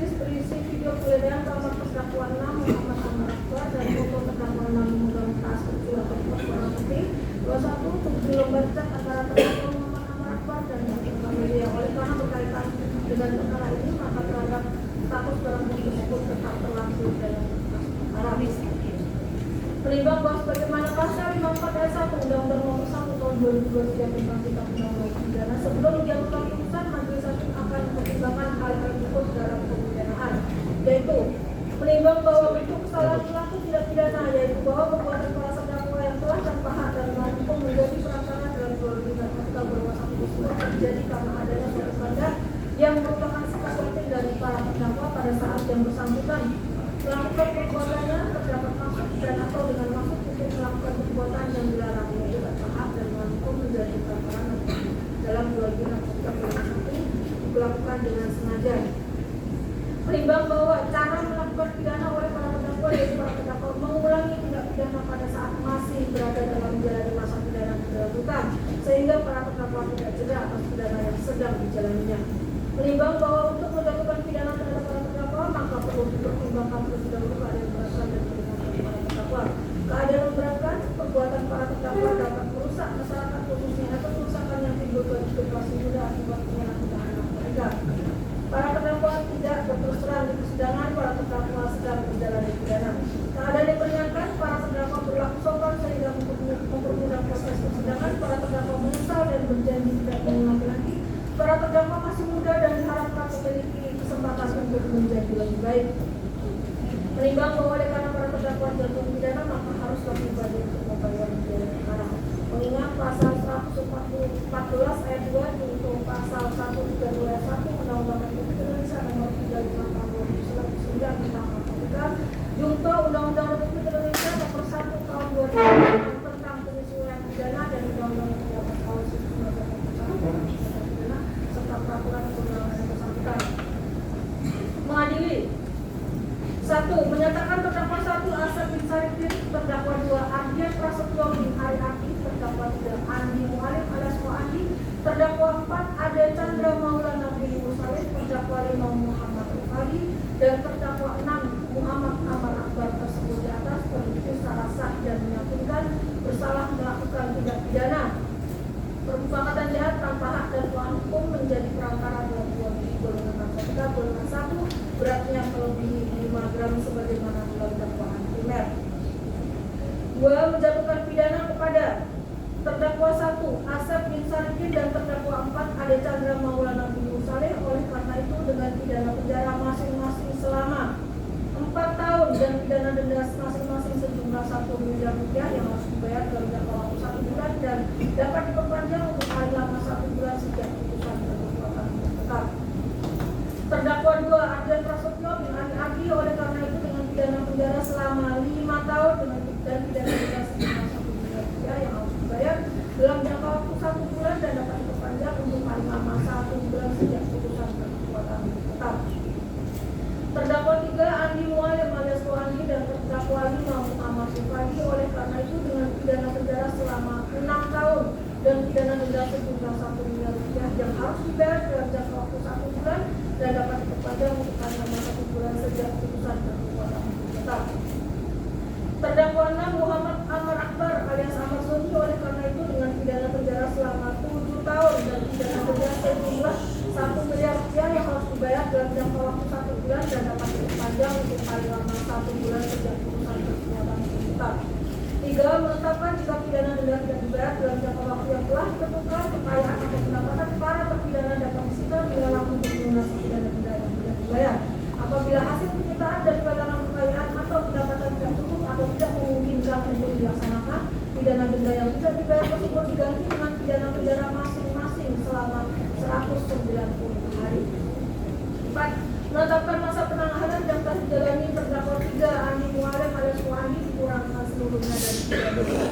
disk berisi video penggeledahan kamar terdakwa 6 Muhammad Amar Akbar dan foto terdakwa 6 memegang tas kecil atau pos warna putih. 21. 7 lembar cat antara terdakwa Muhammad Amar Akbar dan Hakim Amelia. Oleh karena berkaitan dengan perkara ini, maka terhadap status barang bukti tersebut tetap berlaku dalam perkara. Menimbang bahwa sebagaimana pasal 54 ayat 1 Undang-Undang Nomor 1 Tahun 2023 tentang Kitab Undang-Undang Pidana, sebelum menjatuhkan putusan, majelis hakim akan mempertimbangkan hal tersebut dalam pemidanaan, yaitu menimbang bahwa bentuk kesalahan pelaku tidak pidana, yaitu bahwa perbuatan para terdakwa yang telah tanpa hak dan hukum menjadi perantara dalam jual beli narkotika berwasa tersebut terjadi karena adanya suatu standar yang merupakan sikap penting dari para terdakwa pada saat yang bersangkutan melakukan perbuatannya terdapat maksud dan atau dengan maksud untuk melakukan perbuatan yang dilarang, yaitu tanpa hak dan hukum menjadi perantara dalam jual beli narkotika berwasa dilakukan dengan sengaja. Menimbang bahwa cara melakukan pidana oleh para terdakwa yaitu para terdakwa mengulangi tindak pidana pada saat masih berada dalam menjalani masa pidana dilakukan, sehingga para terdakwa tidak cedera atas pidana yang sedang dijalaninya. Menimbang bahwa untuk menjatuhkan pidana terhadap para terdakwa, maka perlu dipertimbangkan terlebih dahulu keadaan memberatkan dan keringanan para terdakwa. Keadaan memberatkan, perbuatan para terdakwa dapat merusak masyarakat khususnya atau kerusakan yang timbul bagi generasi muda akibat penyalahgunaan anak mereka. Para terdakwa tidak berterus terang di persidangan, para terdakwa sedang menjalani pidana. Keadaan yang meringankan, para terdakwa berlaku sopan sehingga mempermudah proses persidangan. Para terdakwa menyesal dan berjanji tidak mengulangi lagi. Para terdakwa masih muda dan diharapkan memiliki kesempatan untuk menjadi lebih baik. Menimbang bahwa oleh karena para terdakwa jatuh pidana, maka harus lebih banyak untuk membayar biaya perkara. Mengingat pasal 114 ayat 2 junto pasal 132 ayat 1 Undang-Undang Republik Indonesia Nomor 35 Tahun 2009 tentang narkotika, junto Undang-Undang Republik Indonesia Nomor 1 Tahun 2006 tentang penyesuaian pidana dan Undang-Undang 13 Tahun 1991 pidana serta peraturan perundangan yang bersangkutan. Mengadili 1. Menyatakan terdakwa 1 Asep bin Sarifin, terdakwa 2 Ardian Prasetyo bin Ari Aki, terdakwa 3 Andi Mualim alias Andi, terdakwa 4 Ade Chandra Maulana bin Musalim, terdakwa 5 Muhammad Rifali, dan terdakwa 6 Muhammad Amar Akbar tersebut di atas terbukti secara sah dan meyakinkan bersalah melakukan tindak pidana permufakatan jahat tanpa hak dan melawan hukum menjadi perantara dalam jual beli golongan narkotika golongan 1 beratnya melebihi 5 gram sebagaimana dalam dakwaan primer. 2. Menjatuhkan pidana kepada terdakwa 1 Asep bin Sarifin dan terdakwa 4 Ade Chandra Maulana bin Musalim oleh karena itu dengan pidana penjara masing-masing selama 4 tahun dan pidana denda masing-masing sejumlah 1 miliar rupiah yang harus dibayar dalam jangka waktu 1 bulan dan dapat diperpanjang untuk paling lama 1 bulan sejak putusan berkekuatan tetap. Terdakwa 2 Ardian Prasetyo bin Ari Aki oleh karena itu dengan pidana penjara selama 5 tahun dan pidana denda sejumlah 1 miliar rupiah yang harus dibayar dalam jangka waktu 1 bulan dan dapat diperpanjang untuk paling lama 1 bulan sejak putusan berkekuatan tetap. Terdakwa 3 Andi Mualim alias Andi dan terdakwa 5 Muhammad Rifali oleh karena itu dengan pidana penjara selama 6 tahun dan pidana denda sejumlah 1 miliar rupiah yang harus dibayar dalam jangka waktu 1 bulan dan dapat diperpanjang untuk paling lama 1 bulan sejak putusan berkekuatan tetap. Terdakwa 6 Muhammad Amar Akbar alias Ahmad Soni oleh karena itu dengan pidana penjara selama 7 tahun dan pidana denda sejumlah 1 miliar rupiah yang harus dibayar dalam jangka waktu 1 bulan dan dapat diperpanjang untuk paling lama 1 bulan sejak putusan berkekuatan tetap. 3. Menetapkan jika pidana denda tidak dibayar dalam jangka waktu yang telah ditentukan, kekayaan atau pendapatan para terpidana dapat disita dilarang untuk melunasi pidana denda yang tidak dibayar. Apabila hasil penyitaan dari bagian kekayaan atau pendapatan tidak cukup atau tidak memungkinkan untuk dilaksanakan, pidana denda yang tidak dibayar tersebut diganti dengan pidana penjara masing-masing selama 190 hari. 4. Menetapkan masa penahanan yang telah dijalani terdakwa 3 Andi Mualim alias Andi dikurangkan seluruhnya dari 3 bulan